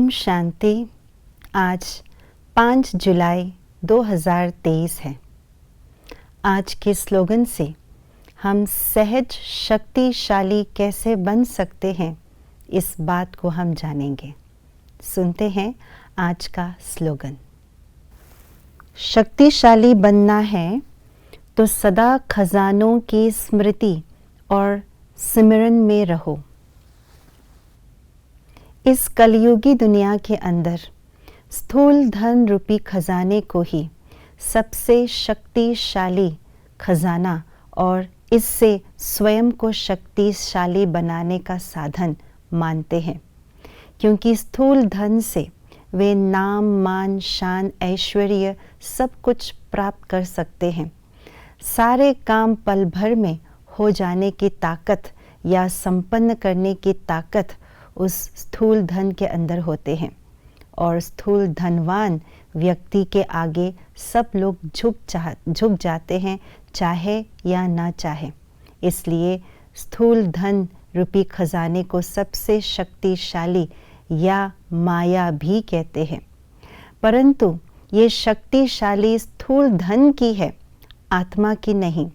ओम शांति। आज 5 जुलाई 2023 है। आज के स्लोगन से हम सहज शक्तिशाली कैसे बन सकते हैं, इस बात को हम जानेंगे। सुनते हैं आज का स्लोगन। शक्तिशाली बनना है तो सदा खजानों की स्मृति और सिमरन में रहो। इस कलयुगी दुनिया के अंदर स्थूल धन रूपी खजाने को ही सबसे शक्तिशाली खजाना और इससे स्वयं को शक्तिशाली बनाने का साधन मानते हैं, क्योंकि स्थूल धन से वे नाम मान शान ऐश्वर्य सब कुछ प्राप्त कर सकते हैं। सारे काम पल भर में हो जाने की ताकत या संपन्न करने की ताकत उस स्थूल धन के अंदर होते हैं, और स्थूल धनवान व्यक्ति के आगे सब लोग झुक जाते हैं, चाहे या ना चाहे। इसलिए स्थूल धन रूपी खजाने को सबसे शक्तिशाली या माया भी कहते हैं। परंतु ये शक्तिशाली स्थूल धन की है, आत्मा की नहीं।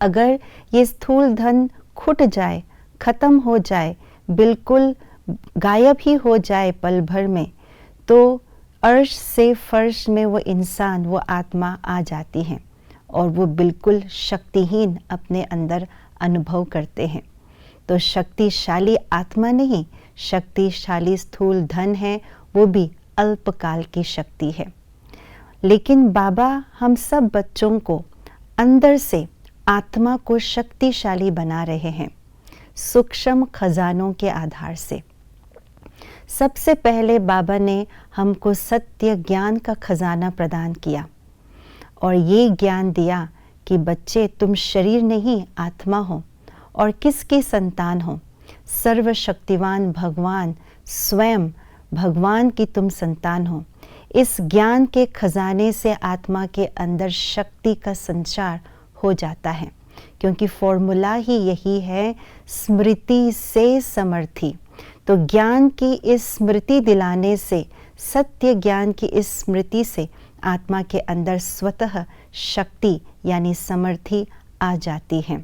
अगर ये स्थूल धन खुट जाए, खत्म हो जाए, बिल्कुल गायब ही हो जाए पल भर में, तो अर्श से फर्श में वो इंसान, वो आत्मा आ जाती है और वो बिल्कुल शक्तिहीन अपने अंदर अनुभव करते हैं। तो शक्तिशाली आत्मा नहीं, शक्तिशाली स्थूल धन है, वो भी अल्पकाल की शक्ति है। लेकिन बाबा हम सब बच्चों को अंदर से आत्मा को शक्तिशाली बना रहे हैं, सूक्ष्म खजानों के आधार से। सबसे पहले बाबा ने हमको सत्य ज्ञान का खजाना प्रदान किया और ये ज्ञान दिया कि बच्चे, तुम शरीर नहीं आत्मा हो और किसकी संतान हो। सर्वशक्तिवान भगवान स्वयं भगवान की तुम संतान हो। इस ज्ञान के खजाने से आत्मा के अंदर शक्ति का संचार हो जाता है, क्योंकि फॉर्मूला ही यही है, स्मृति से समर्थी। तो ज्ञान की इस स्मृति दिलाने से, सत्य ज्ञान की इस स्मृति से आत्मा के अंदर स्वतः शक्ति यानी समर्थी आ जाती है।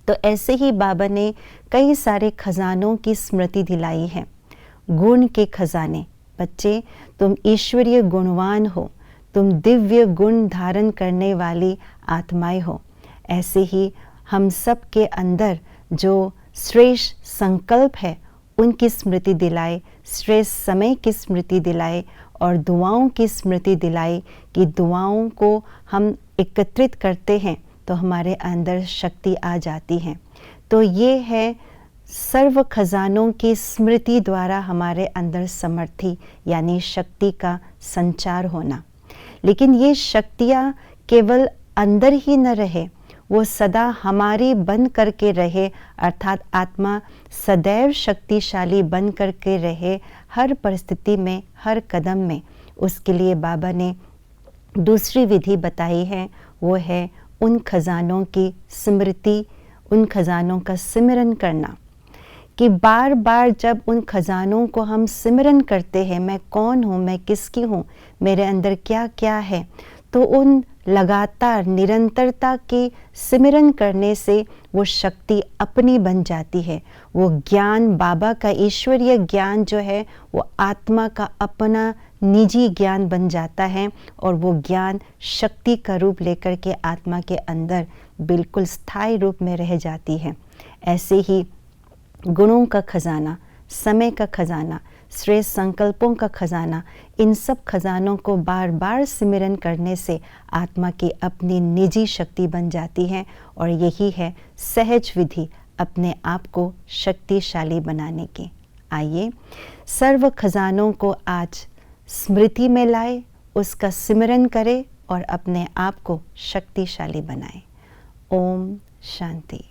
तो ऐसे ही बाबा ने कई सारे खजानों की स्मृति दिलाई है। गुण के खजाने, बच्चे तुम ईश्वरीय गुणवान हो, तुम दिव्य गुण धारण करने वाली आत्माएं हो। ऐसे ही हम सब के अंदर जो श्रेष्ठ संकल्प है उनकी स्मृति दिलाए, श्रेष्ठ समय की स्मृति दिलाए और दुआओं की स्मृति दिलाए कि दुआओं को हम एकत्रित करते हैं तो हमारे अंदर शक्ति आ जाती है। तो ये है सर्व खजानों की स्मृति द्वारा हमारे अंदर समर्थी यानी शक्ति का संचार होना। लेकिन ये शक्तियाँ केवल अंदर ही न रहे, वो सदा हमारी बन करके रहे, अर्थात आत्मा सदैव शक्तिशाली बन करके रहे हर परिस्थिति में, हर कदम में। उसके लिए बाबा ने दूसरी विधि बताई है, वो है उन खजानों की स्मृति, उन खजानों का सिमरन करना। कि बार बार जब उन खजानों को हम सिमरन करते हैं, मैं कौन हूँ, मैं किसकी हूँ, मेरे अंदर क्या क्या है, तो उन लगातार निरंतरता के सिमरन करने से वो शक्ति अपनी बन जाती है। वो ज्ञान बाबा का ईश्वरीय ज्ञान जो है वो आत्मा का अपना निजी ज्ञान बन जाता है और वो ज्ञान शक्ति का रूप लेकर के आत्मा के अंदर बिल्कुल स्थायी रूप में रह जाती है। ऐसे ही गुणों का खजाना, समय का खजाना, श्रेष्ठ संकल्पों का खजाना, इन सब खजानों को बार बार सिमरन करने से आत्मा की अपनी निजी शक्ति बन जाती है और यही है सहज विधि अपने आप को शक्तिशाली बनाने की। आइए सर्व खजानों को आज स्मृति में लाए, उसका सिमरन करें और अपने आप को शक्तिशाली बनाएं। ओम शांति।